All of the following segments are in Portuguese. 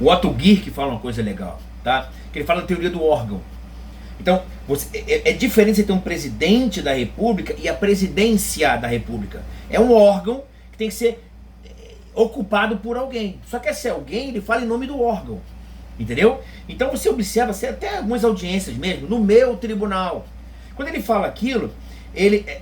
O Otto Gierke fala uma coisa legal, tá? Que ele fala da teoria do órgão. Então, é diferente você ter um presidente da república e a presidência da república. É um órgão que tem que ser ocupado por alguém. Só que esse alguém, ele fala em nome do órgão. Entendeu? Então você observa, até algumas audiências mesmo, no meu tribunal. Quando ele fala aquilo,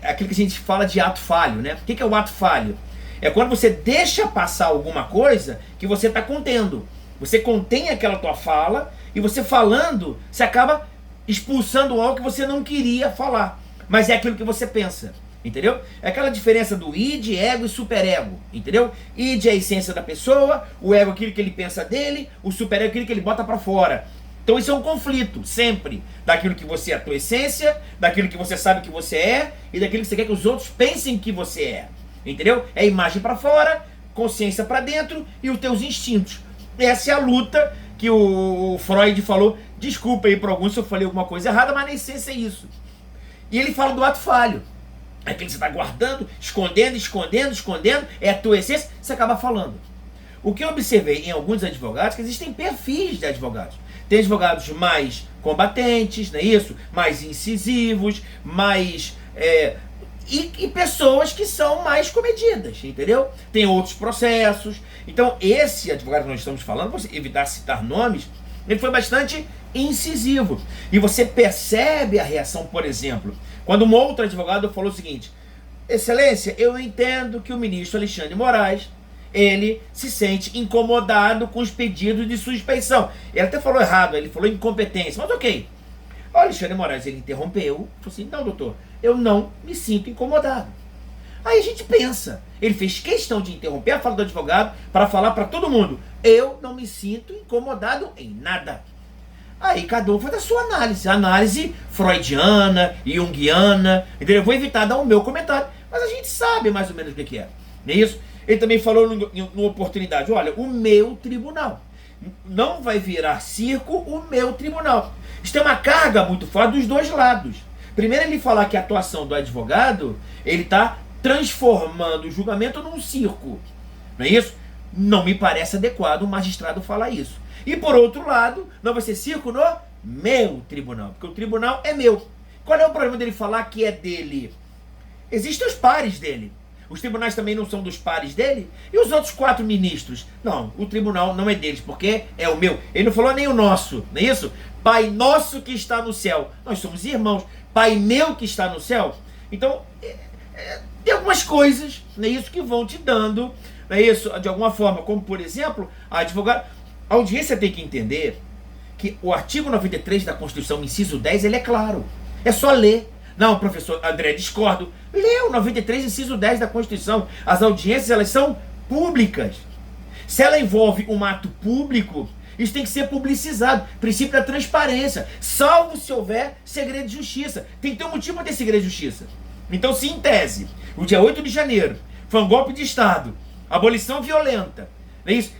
aquilo que a gente fala de ato falho, né? O que é o ato falho? É quando você deixa passar alguma coisa que você está contendo. Você contém aquela tua fala e você falando, você acaba expulsando algo que você não queria falar. Mas é aquilo que você pensa. Entendeu? É aquela diferença do id, ego e superego, entendeu? Id é a essência da pessoa, o ego é aquilo que ele pensa dele, o superego é aquilo que ele bota pra fora. Então isso é um conflito, sempre, daquilo que você é a tua essência, daquilo que você sabe que você é e daquilo que você quer que os outros pensem que você é. Entendeu? É imagem pra fora, consciência pra dentro e os teus instintos. Essa é a luta que o Freud falou. Desculpa aí pra alguns se eu falei alguma coisa errada, mas na essência é isso. E ele fala do ato falho. É aquilo que você está guardando, escondendo, é a tua essência, você acaba falando. O que eu observei em alguns advogados, que existem perfis de advogados. Tem advogados mais combatentes, não é isso? Mais incisivos, mais... E pessoas que são mais comedidas, entendeu? Tem outros processos. Então, esse advogado que nós estamos falando, vou evitar citar nomes, ele foi bastante incisivo. E você percebe a reação, por exemplo, quando um outro advogado falou o seguinte: Excelência, eu entendo que o ministro Alexandre Moraes, ele se sente incomodado com os pedidos de suspeição. Ele até falou errado, ele falou incompetência, mas ok. O Alexandre Moraes, ele interrompeu, falou assim: não, doutor, eu não me sinto incomodado. Aí a gente pensa, ele fez questão de interromper a fala do advogado para falar para todo mundo: eu não me sinto incomodado em nada. Aí cada um faz a sua análise freudiana, junguiana, entendeu? Eu vou evitar dar o meu comentário, mas a gente sabe mais ou menos o que é, não é isso? Ele também falou numa oportunidade: olha, o meu tribunal não vai virar circo, o meu tribunal. Isso tem uma carga muito forte dos dois lados. Primeiro ele falar que a atuação do advogado, ele está transformando o julgamento num circo, não é isso? Não me parece adequado um magistrado falar isso. E por outro lado, não vai ser circo no meu tribunal, porque o tribunal é meu. Qual é o problema dele falar que é dele? Existem os pares dele. Os tribunais também não são dos pares dele? E os outros 4 ministros? Não, o tribunal não é deles, porque é o meu. Ele não falou nem o nosso, não é isso? Pai nosso que está no céu. Nós somos irmãos. Pai meu que está no céu. Então, tem algumas coisas, não é isso, que vão te dando, não é isso, de alguma forma, como por exemplo, a audiência tem que entender que o artigo 93 da Constituição, inciso 10, ele é claro. É só ler. Não, professor André, discordo. Lê o 93, inciso 10 da Constituição. As audiências, elas são públicas. Se ela envolve um ato público, isso tem que ser publicizado. Princípio da transparência. Salvo se houver segredo de justiça. Tem que ter um motivo para ter segredo de justiça. Então, se em tese, o dia 8 de janeiro foi um golpe de Estado, abolição violenta, não é isso?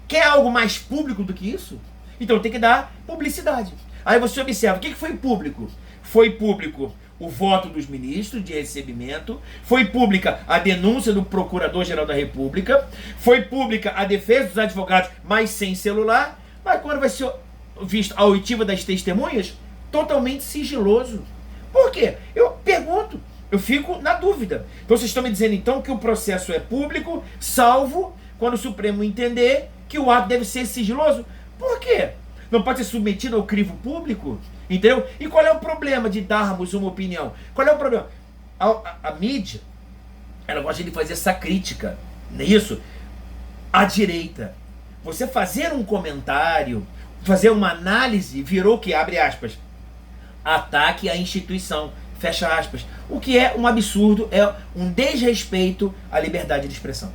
Quer algo mais público do que isso? Então tem que dar publicidade. Aí você observa, o que foi público? Foi público o voto dos ministros de recebimento, foi pública a denúncia do Procurador-Geral da República, foi pública a defesa dos advogados, mas sem celular, mas quando vai ser visto a oitiva das testemunhas, totalmente sigiloso. Por quê? Eu pergunto, eu fico na dúvida. Então vocês estão me dizendo então que o processo é público, salvo quando o Supremo entender que o ato deve ser sigiloso? Por quê? Não pode ser submetido ao crivo público? Entendeu? E qual é o problema de darmos uma opinião? Qual é o problema? A mídia, ela gosta de fazer essa crítica, não é isso? À direita. Você fazer um comentário, fazer uma análise, virou o que? Abre aspas. Ataque à instituição. Fecha aspas. O que é um absurdo, é um desrespeito à liberdade de expressão.